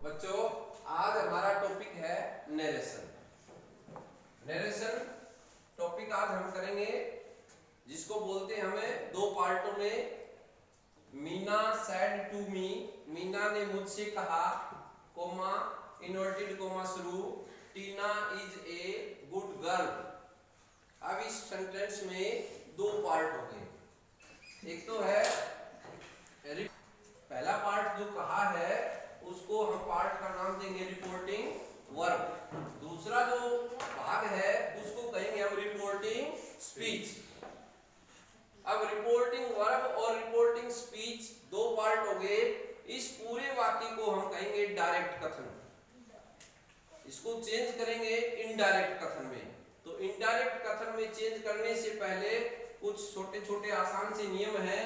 बच्चों आज हमारा टॉपिक है नरेशन। नरेशन टॉपिक आज हम करेंगे जिसको बोलते हैं हमें दो पार्टों में। Meena said to me, Meena ने मुझसे कहा, कोमा इन्वर्टेड कोमा शुरू, Tina is a good girl. अब इस सेंटेंस में दो पार्ट हो गए। एक तो है पहला पार्ट जो कहा है उसको हम पार्ट का नाम देंगे रिपोर्टिंग वर्ब। दूसरा जो भाग है उसको कहेंगे हम रिपोर्टिंग स्पीच। अब रिपोर्टिंग वर्ब और रिपोर्टिंग स्पीच दो पार्ट हो गए। इस पूरे वाक्य को हम कहेंगे डायरेक्ट कथन। इसको चेंज करेंगे इनडायरेक्ट कथन में। तो इनडायरेक्ट कथन में चेंज करने से पहले कुछ छोटे छोटे आसान से नियम हैं।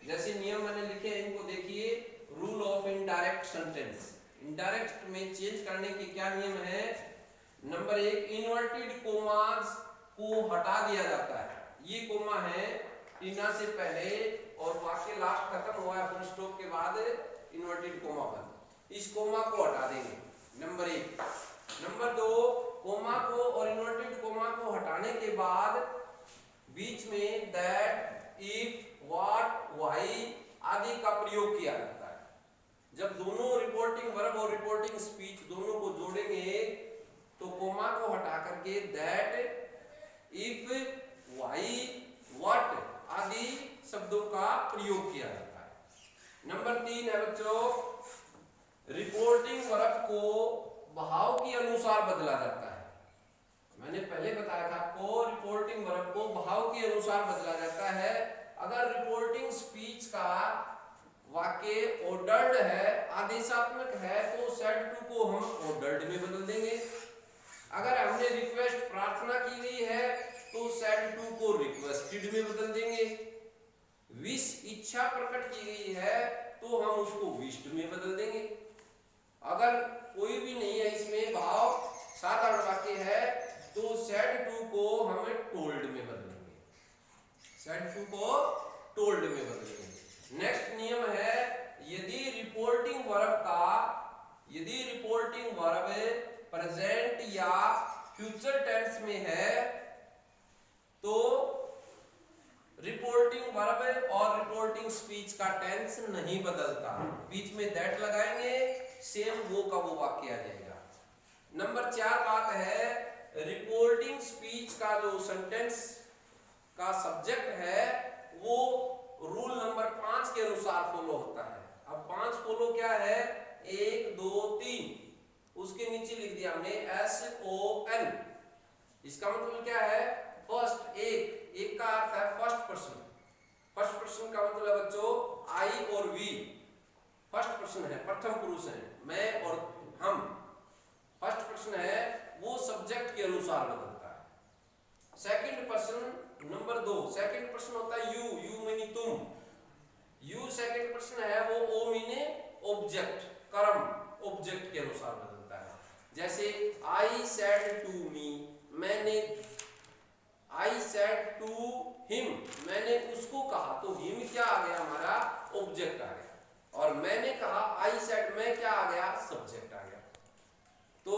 जैसे नियम मैंने लिखे हैं, इनको देखिए। Rule of indirect sentence. Indirect में चेंज करने के क्या नियम है? नंबर 1, इन्वर्टेड कोमास को हटा दिया जाता है। ये कोमा है टीना से पहले और वाक्य लास्ट खत्म हुआ है फुल स्टॉप के बाद इन्वर्टेड कोमा बंद। इस कोमा को हटा देंगे, नंबर 1। नंबर 2, कोमा को और इन्वर्टेड कोमा को हटाने के बाद बीच में दैट, इफ, व्हाट, व्हाई आदि का प्रयोग किया जाता है। जब दोनों रिपोर्टिंग वर्ब और रिपोर्टिंग स्पीच दोनों को जोड़ेंगे तो कोमा को हटा करके दैट, इफ, व्हाई, व्हाट आदि शब्दों का प्रयोग किया जाता है। नंबर 3 है बच्चों, रिपोर्टिंग वर्ब को भाव के अनुसार बदला जाता है। मैंने पहले बताया था आपको, रिपोर्टिंग वर्ब को भाव के अनुसार बदला जाता है। अगर रिपोर्टिंग स्पीच का वाक्य ऑर्डर्ड है, आदेशात्मक है, तो सेड टू को हम ऑर्डर्ड में बदल देंगे। अगर हमने रिक्वेस्ट प्रार्थना की गई है तो सेड टू को रिक्वेस्टेड में बदल देंगे। विश इच्छा प्रकट की गई है तो हम उसको विश्ड में बदल देंगे। अगर कोई भी नहीं है इसमें भाव, साधारण वाक्य है, तो सेड टू को हम टोल्ड में बदलेंगे। सेड टू को टोल्ड में बदलेंगे। नेक्स्ट नियम है, यदि रिपोर्टिंग वर्ब प्रेजेंट या फ्यूचर टेंस में है तो रिपोर्टिंग वर्ब और रिपोर्टिंग स्पीच का टेंस नहीं बदलता। बीच में दैट लगाएंगे, सेम वो का वो वाक्य आ जाएगा। नंबर 4 बात है, रिपोर्टिंग स्पीच का जो सेंटेंस का सब्जेक्ट है वो रूल नंबर 5 के अनुसार फॉलो होता है। अब 5 फॉलो क्या है? 1, 2, 3, उसके नीचे लिख दिया हमने SON। इसका मतलब क्या है? फर्स्ट, एक का अर्थ है फर्स्ट पर्सन। फर्स्ट पर्सन का मतलब बच्चों आई और वी। फर्स्ट पर्सन है, प्रथम पुरुष है, मैं और हम। फर्स्ट पर्सन है वो सब्जेक्ट के अनुसार बदलता है। Second person number 2, second person होता है यू माने तुम। यू सेकंड पर्सन है, वो ओ माने ऑब्जेक्ट, कर्म, ऑब्जेक्ट के अनुसार बदलता है। जैसे आई सेड टू मी, मैंने, आई सेड टू हिम, मैंने उसको कहा, तो हिम क्या आ गया? हमारा ऑब्जेक्ट आ गया। और मैंने कहा आई सेड, मैं क्या आ गया? सब्जेक्ट आ गया। तो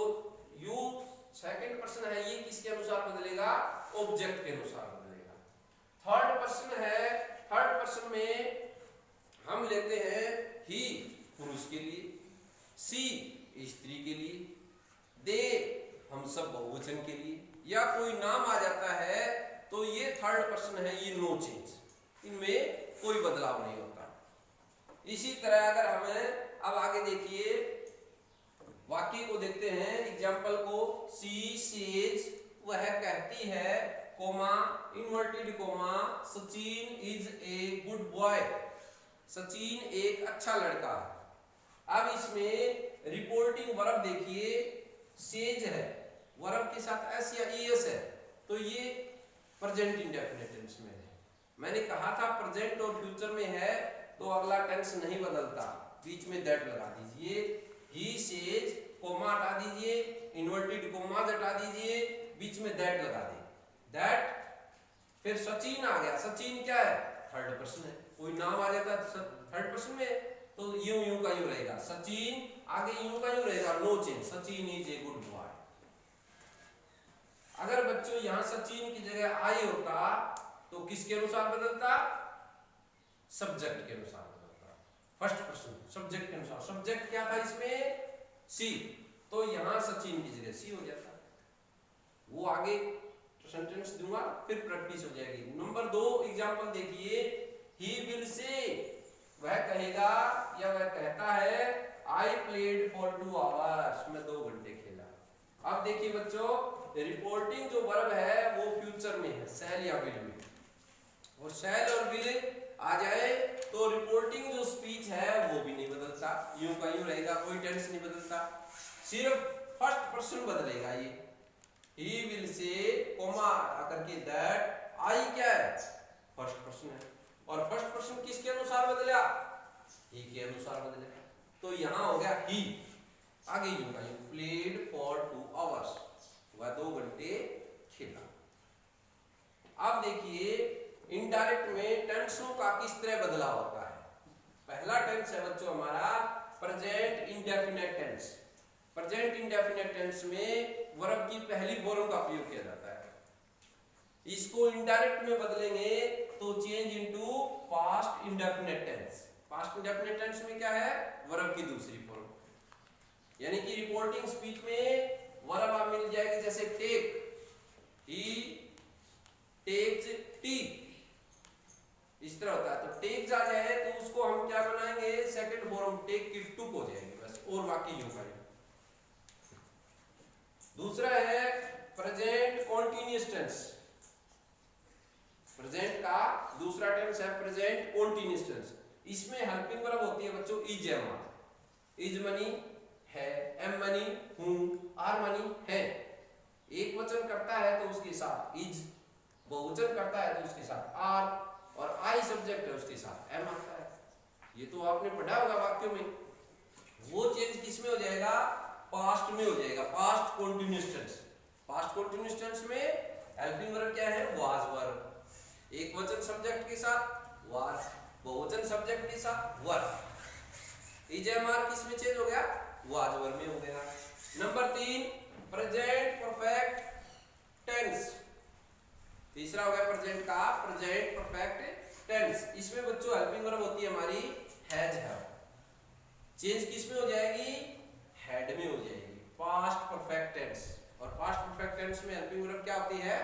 यू सेकंड पर्सन है, ये किसके अनुसार बदलेगा? ऑब्जेक्ट के अनुसार बदलेगा। थर्ड पर्सन है, थर्ड पर्सन में हम लेते हैं ही पुरुष के लिए, सी स्त्री के लिए, दे हम सब बहुवचन के लिए, या कोई नाम आ जाता है तो ये थर्ड पर्सन है, ये नो चेंज, इनमें कोई बदलाव नहीं होता। इसी तरह अगर हमें अब आगे देखिए वाक्य को देखते हैं, एग्जाम्पल को। सी सेज, वह कहती है, coma inverted coma, Sachin is a good boy, Sachin एक अच्छा लड़का है। अब इसमें रिपोर्टिंग वर्ब देखिए, सेज है, वर्ब के साथ एस या ईएस है, तो ये प्रेजेंट इंडेफिनिट टेंस में है। मैंने कहा था प्रेजेंट और फ्यूचर में है तो अगला टेंस नहीं बदलता, बीच में दैट लगा दीजिए। ही सेज, कोमा हटा दीजिए, इन्वर्टेड कोमा हटा दीजिए, बीच में दैट लगा दे, दैट। फिर सचिन आ गया, सचिन क्या है? थर्ड पर्सन है। कोई नाम आ जाता है थर्ड पर्सन में तो यूं का यूं रहेगा, सचिन आगे यूं का यूं रहेगा, no change, Sachin is a good boy. अगर बच्चों यहां सचिन की जगह आई होता तो किसके अनुसार बदलता? सब्जेक्ट के अनुसार बदलता। फर्स्ट पर्सन सब्जेक्ट के अनुसार, सब्जेक्ट क्या था इसमें? सी, तो यहां सचिन की जगह सी हो जाता। वो आगे सेंटेंस दूंगा फिर प्रैक्टिस हो जाएगी। नंबर 2 एग्जांपल देखिए, ही विल से, वह कहेगा या वह कहता है आई प्लेड फॉर 2 आवर्स, मैं 2 घंटे खेला। अब देखिए बच्चों, रिपोर्टिंग जो वर्ब है वो फ्यूचर में है, शैल या विल में, और शैल और विल आ जाए तो रिपोर्टिंग जो स्पीच है वो भी नहीं बदलता, यूं का यूं रहेगा, कोई टेंस नहीं बदलता, सिर्फ फर्स्ट पर्सन बदलेगा। ये ही विल से कोमा आकर के दैट, आई क्या है? फर्स्ट पर्सन है, और फर्स्ट पर्सन किसके अनुसार बदला? ही के अनुसार बदला। तो यहां हो गया ही, आगे यूं का यूं, प्लेड फॉर 2 आवर्स, वह 2 घंटे खेला। अब देखिए इनडायरेक्ट में टेंसों का किस तरह बदलाव होता है। पहला टेंस है बच्चों हमारा present indefinite tense. Present indefinite tense में वर्ब की पहली फॉर्म का प्रयोग किया जाता है। इसको इनडायरेक्ट में बदलेंगे तो change into past indefinite tense. Past indefinite tense में क्या है? वर्ब की दूसरी फॉर्म, यानी कि रिपोर्टिंग स्पीच में वर्ब आप मिल जाएगी, जैसे टेक, ही टेक्स टी, इस तरह होता है। तो टेक्स आ जाए तो उसको हम क्या बनाएंगे? सेकंड फॉर्म टेक की टुक हो जाएगी बस, और बाकी यूं करेंगे। दूसरा है प्रेजेंट कॉन्टिन्यूअस टेंस। प्रेजेंट का दूसरा टेंस है प्रेजेंट कॉन्टिन्यूअस टेंस। इसमें हेल्पिंग वर्ब होती है बच्चों इज, एम, इज मनी है, एम मनी हूं, आर मनी है। एक वचन करता है तो उसके साथ इज, बहुवचन करता है तो उसके साथ आर, और आई सब्जेक्ट है उसके साथ एम आता है। ये तो आपने पढ़ा होगा वाक्यों में। वो चेंज किसमें हो जाएगा? पास्ट में हो जाएगा, past continuous tense. Past continuous tense में हेल्पिंग वर्ब क्या है? वाज वर्ब, एक वचन सब्जेक्ट के साथ वाज, बहुवचन सब्जेक्ट के साथ वर। इज एम आर किस में चेंज हो गया? वाज वर्ब में हो गया। Number 3 present perfect tense. तीसरा हो गया प्रेजेंट का प्रेजेंट परफेक्ट टेंस। इसमें बच्चों हेल्पिंग वर्ब होती है हमारी हैज, है। चेंज किस में हो जाएगी? हेड में हो जाएगी, पास्ट परफेक्ट टेंस। और पास्ट परफेक्ट टेंस में हेल्पिंग वर्ब क्या होती है?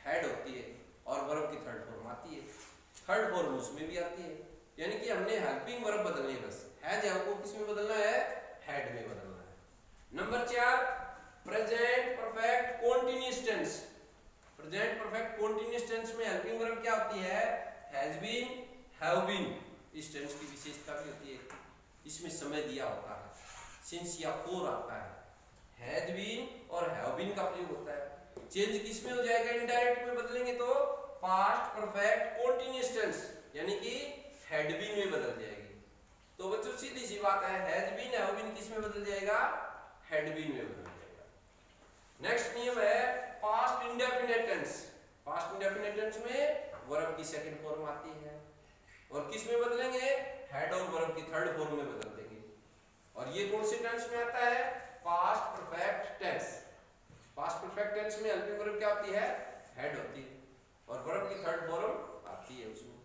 हेड होती है, और वर्ब की थर्ड फॉर्म आती है, थर्ड फॉर्म उसमें भी आती है। यानी कि हमने हेल्पिंग वर्ब बदलनी है, बस हैज है को किस में बदलना है? हेड में बदलना है। Number 4 present perfect continuous tense. Present perfect continuous tense में हेल्पिंग वर्ब क्या होती है? Has been, have been. इस टेंस की विशेषता भी होती है, इसमें समय दिया होता है, सिंस या फॉर आता है, हैज बीन और हैव बीन का प्रयोग होता है। चेंज किस में हो जाएगा? इनडायरेक्ट में बदलेंगे तो पास्ट परफेक्ट कॉन्टिन्यूअस टेंस, यानी कि हैड बीन में बदल जाएगी। तो बच्चों सीधी सी बात है, हैज बीन हैव बीन किस में बदल जाएगा? हैड बीन में बदल जाएगा। नेक्स्ट नियम है past indefinite tense. Past indefinite tense में वर्ब की सेकंड फॉर्म आती है, और किस में बदलेंगे? हेड और वर्ब की थर्ड फॉर्म में बदल देंगे। और ये कौन से टेंस में आता है? Past perfect tense. Past perfect tense में हेल्पिंग वर्ब क्या होती है? हेड होती है, और वर्ब की थर्ड फॉर्म आती है उसमें।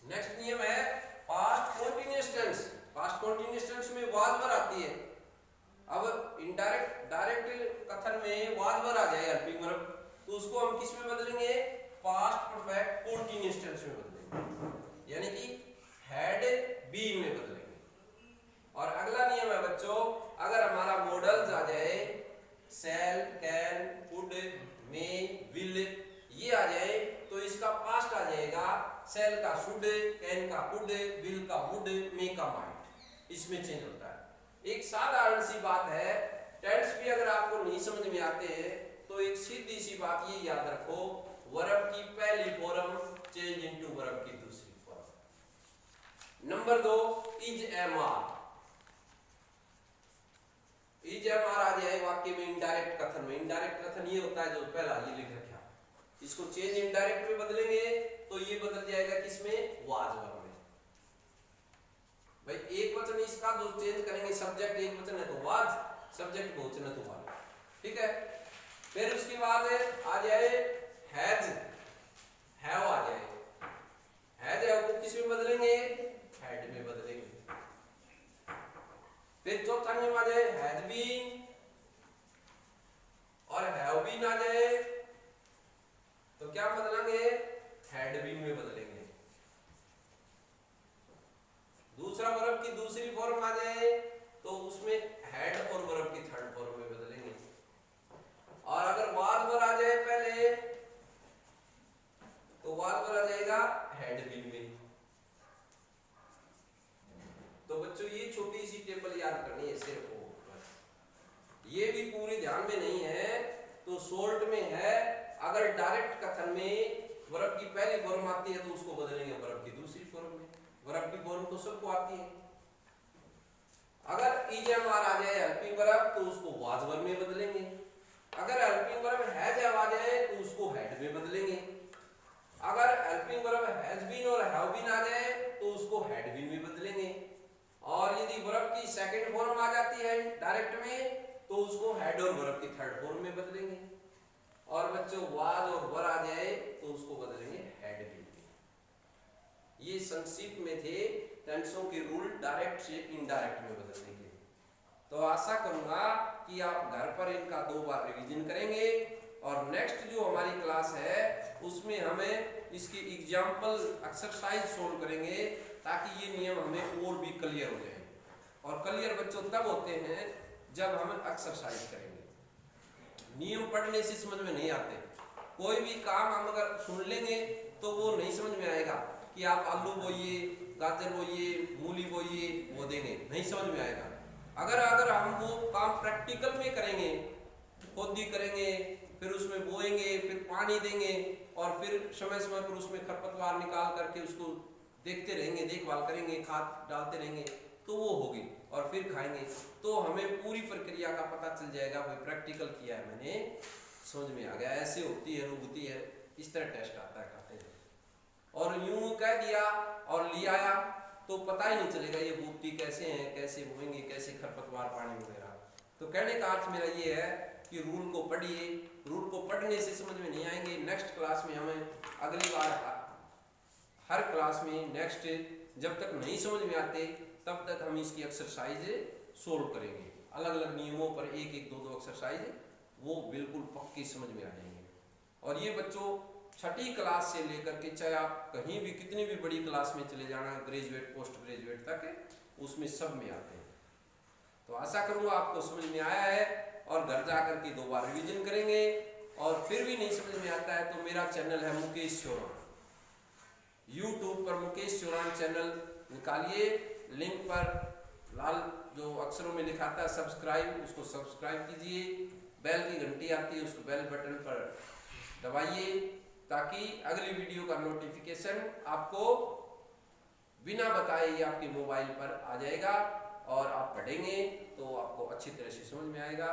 नेक्स्ट नियम है past continuous tense. Past continuous tense में वाज वर आती है। अब इनडायरेक्ट डायरेक्ट कथन में वाज वर आ जाए हेल्पिंग वर्ब, तो उसको हम किस में बदलेंगे? पास्ट परफेक्ट कॉन्टिन्यूअस टेंस में बदलेंगे, यानी कि हैड बीन में बदलेंगे। और अगला नियम है बच्चों, अगर हमारा मॉडल्स आ जाए शैल, कैन, कुड, मे, विल, ये आ जाए तो इसका पास्ट आ जाएगा शैल का शुड, कैन का कुड, विल का वुड, मे का माइट। इसमें चेंज होता है। एक साधारण सी बात है, टेंस भी अगर आपको नहीं समझ में आते हैं तो एक सीधी सी बात ये याद रखो, वर्ब की पहली फॉर्म चेंज इनटू वर्ब की दूसरी form. Number 2 is M R. Is M R आ जाए वाक्य में इनडायरेक्ट कथन में। इनडायरेक्ट कथन ये होता है जो पहला ये लिख रखा, इसको चेंज इनडायरेक्ट में बदलेंगे तो ये बदल जाएगा किसमें? वाज वर्ब में। भाई एक वचन इसका जो चेंज करेंगे, सब्जेक्ट एक वचन है तो वाज, सब्जेक्ट बहुवचन है तो वाज, ठीक है। फिर उसके बाद आ जाए हैज, हैव आ जाए, हैज है वो किस में बदलेंगे, हैड में बदलेंगे। फिर चौथा नियम आ जाए हैज बीन और हैव बीन आ जाए तो क्या बदलेंगे, हैड बीन में बदलेंगे। दूसरा वर्ब की दूसरी फॉर्म आ जाए तो उसमें हैड और वर्ब की थर्ड फॉर्म में बदलेंगे। और अगर वाज वर आ जाए पहले तो वाज वर आ जाएगा हैड बीन में। तो बच्चों ये छोटी सी टेबल याद करनी है सिर्फ, ये भी पूरी ध्यान में नहीं है तो शॉर्ट में है। अगर डायरेक्ट कथन में वर्ब की पहली फॉर्म आती है तो उसको बदलेंगे वर्ब की दूसरी फॉर्म में, वर्ब की फॉर्म तो सबको आती है। अगर ईएमआर आ जाए हेल्पिंग वर्ब तो उसको वाज वर्ब में बदलेंगे। अगर हेल्पिंग वर्ब हैज आ जाए तो उसको हैड में बदलेंगे। अगर हेल्पिंग वर्ब हैज बीन और हैव बीन आ जाए तो उसको हैड बीन में बदलेंगे। और यदि वर्ब की सेकंड फॉर्म आ जाती है डायरेक्ट में तो उसको हैड और वर्ब की थर्ड फॉर्म में बदलेंगे। और बच्चों वाज और वर आ जाए तो उसको बदलेंगे हैड बीन में। ये संक्षिप्त में थे टेंसों के रूल डायरेक्ट से इनडायरेक्ट में बदलने के। तो आशा करूंगा कि आप घर पर इनका 2 बार रिवीजन करेंगे और नेक्स्ट जो हमारी क्लास है उसमें हमें इसकी एग्जाम्पल एक्सरसाइज सोल्व करेंगे ताकि ये नियम हमें और भी क्लियर हो जाए। और क्लियर बच्चों तब होते हैं जब हम एक्सरसाइज करेंगे। नियम पढ़ने से समझ में नहीं आते। कोई भी काम हम अगर सुन लेंगे तो वो नहीं समझ में आएगा कि आप आलू बोइए, गाजर बोइए, मूली बोइए, वो देंगे, नहीं समझ में आएगा। अगर हम वो काम प्रैक्टिकल में करेंगे, खोदी करेंगे, फिर उसमें बोएंगे, फिर पानी देंगे और फिर समय समय पर उसमें खरपतवार निकाल करके उसको देखते रहेंगे, देखभाल करेंगे, खाद डालते रहेंगे तो वो होगी और फिर खाएंगे तो हमें पूरी प्रक्रिया का पता चल जाएगा। भाई प्रैक्टिकल किया है मैंने, समझ में आ गया, ऐसे होती है, होती है, इस तरह टेस्ट आता है खाते हैं। और यूं कह दिया और ले आया तो पता ही नहीं चलेगा ये बूटी कैसे हैं, कैसे बोएंगे, कैसे खरपतवार पानी वगैरह। तो कहने का अर्थ मेरा ये है कि रूल को पढ़िए, रूल को पढ़ने से समझ में नहीं आएंगे। नेक्स्ट क्लास में हमें अगली बार हर क्लास में नेक्स्ट जब तक नहीं समझ में आते तब तक हम इसकी एक्सरसाइज सोल्व करेंगे। अलग अलग नियमों पर एक एक दो दो एक्सरसाइज वो बिल्कुल पक्की समझ में आ जाएंगे। और ये बच्चों छठी क्लास से लेकर के चाहे आप कहीं भी कितनी भी बड़ी क्लास में चले जाना, ग्रेजुएट पोस्ट ग्रेजुएट तक, उसमें सब में आते हैं। तो आशा करूँगा आपको समझ में आया है और घर जा कर के 2 बार रिविजन करेंगे। और फिर भी नहीं समझ में आता है तो मेरा चैनल है मुकेश चौरान, यूट्यूब पर मुकेश चौरान चैनल निकालिए, लिंक पर लाल जो अक्षरों में लिखा था सब्सक्राइब, उसको सब्सक्राइब कीजिए, बेल की घंटी आती है उसको बेल बटन पर दबाइए ताकि अगली वीडियो का नोटिफिकेशन आपको बिना बताए ही आपके मोबाइल पर आ जाएगा और आप पढ़ेंगे तो आपको अच्छी तरह से समझ में आएगा।